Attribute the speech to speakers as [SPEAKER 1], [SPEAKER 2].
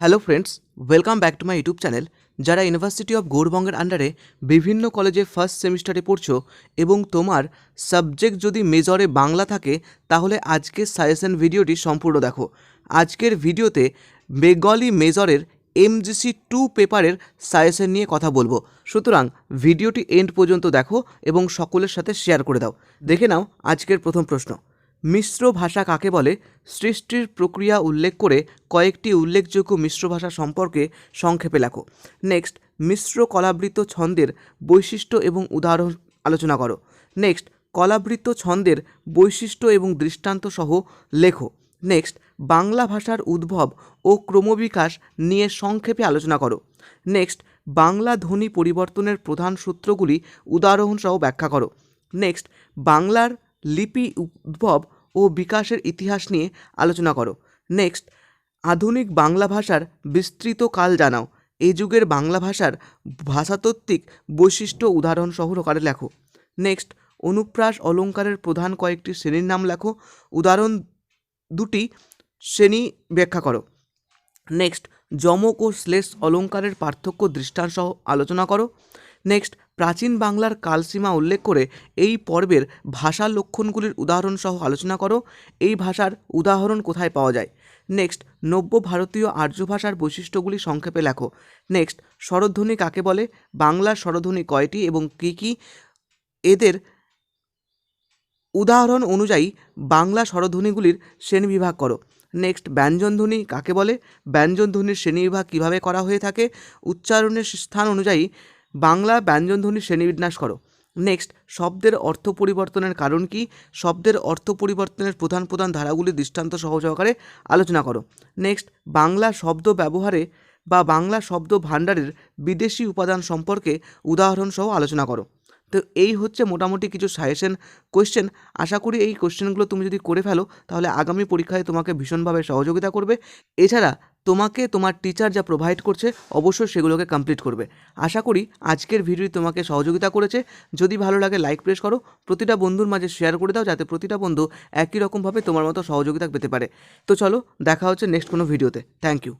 [SPEAKER 1] Hello friends, welcome back to my YouTube channel. যারা university of গৌড়বঙ্গের আন্ডারে বিভিন্ন কলেজে ফার্স্ট সেমিস্টারে পড়ছো এবং তোমার সাবজেক্ট যদি মেজরে বাংলা থাকে, তাহলে আজকের সাজেশন ভিডিওটি সম্পূর্ণ দেখো। আজকের ভিডিওতে বেঙ্গলি মেজরের এমজিসি 2 পেপারের সাজেশন নিয়ে কথা বলবো। সুতরাং ভিডিওটি এন্ড পর্যন্ত দেখো এবং সকলের সাথে শেয়ার করে দাও। দেখে নাও আজকের প্রথম প্রশ্ন। মিশ্র ভাষা কাকে বলে? সৃষ্টির প্রক্রিয়া উল্লেখ করে কয়েকটি উল্লেখযোগ্য মিশ্র ভাষা সম্পর্কে সংক্ষেপে লেখো। নেক্সট, মিশ্র কলাবৃত ছন্দের বৈশিষ্ট্য এবং উদাহরণ আলোচনা করো। নেক্সট, কলাবৃত ছন্দের বৈশিষ্ট্য এবং দৃষ্টান্ত সহ লেখো। নেক্সট, বাংলা ভাষার উদ্ভব ও ক্রমবিকাশ নিয়ে সংক্ষেপে আলোচনা করো। নেক্সট, বাংলা ধ্বনি পরিবর্তনের প্রধান সূত্রগুলি উদাহরণ সহ ব্যাখ্যা করো। নেক্সট, বাংলার লিপি উদ্ভব ও বিকাশের ইতিহাস নিয়ে আলোচনা করো। নেক্সট, আধুনিক বাংলা ভাষার বিস্তৃত কাল জানাও। এই যুগের বাংলা ভাষার ভাষাতাত্ত্বিক বৈশিষ্ট্য উদাহরণ সহকারে লেখো। নেক্সট, অনুপ্রাস অলঙ্কারের প্রধান কয়েকটি শ্রেণীর নাম লেখো। উদাহরণ দুটি শ্রেণী ব্যাখ্যা করো। নেক্সট, যমক ও শ্লেষ অলঙ্কারের পার্থক্য দৃষ্টান্ত সহ আলোচনা করো। নেক্সট, প্রাচীন বাংলার কালসীমা উল্লেখ করে এই পর্বের ভাষা লক্ষণগুলির উদাহরণ সহ আলোচনা করো। এই ভাষার উদাহরণ কোথায় পাওয়া যায়? নেক্সট, নব্য ভারতীয় আর্য ভাষার বৈশিষ্ট্যগুলি সংক্ষেপে লেখো। নেক্সট, স্বরধ্বনি কাকে বলে? বাংলার স্বরধ্বনি কয়টি এবং কী কী? এদের উদাহরণ অনুযায়ী বাংলা স্বরধ্বনিগুলির শ্রেণীবিভাগ করো। নেক্সট, ব্যঞ্জনধ্বনি কাকে বলে? ব্যঞ্জনধ্বনির শ্রেণীবিভাগ কীভাবে করা হয়ে থাকে? উচ্চারণের স্থান অনুযায়ী বাংলা ব্যঞ্জনধ্বনির শ্রেণীবিন্যাস করো। নেক্সট, শব্দের অর্থ পরিবর্তনের কারণ কী? শব্দের অর্থ পরিবর্তনের প্রধান প্রধান ধারাগুলি দৃষ্টান্ত সহকারে আলোচনা করো। নেক্সট, বাংলা শব্দ ব্যবহারে বা বাংলা শব্দ ভাণ্ডারের বিদেশি উপাদান সম্পর্কে উদাহরণ সহ আলোচনা করো। তো এই হচ্ছে মোটামুটি কিছু সাজেশন কোয়েশ্চেন। আশা করি এই কোয়েশ্চেনগুলো তুমি যদি করে ফেলো তাহলে আগামী পরীক্ষায় তোমাকে ভীষণভাবে সহযোগিতা করবে। এছাড়া তোমাকে তোমার টিচার যা প্রোভাইড করছে অবশ্যই সেগুলোকে কমপ্লিট করবে। আশা করি আজকের ভিডিও তোমাকে সহযোগিতা করেছে। যদি ভালো লাগে লাইক প্রেস করো, প্রতিটা বন্ধুর মাঝে শেয়ার করে দাও যাতে প্রতিটা বন্ধু একই রকমভাবে তোমার মতো সহযোগিতা পেতে পারে। তো চলো, দেখা হচ্ছে নেক্সট কোনো ভিডিওতে। Thank you.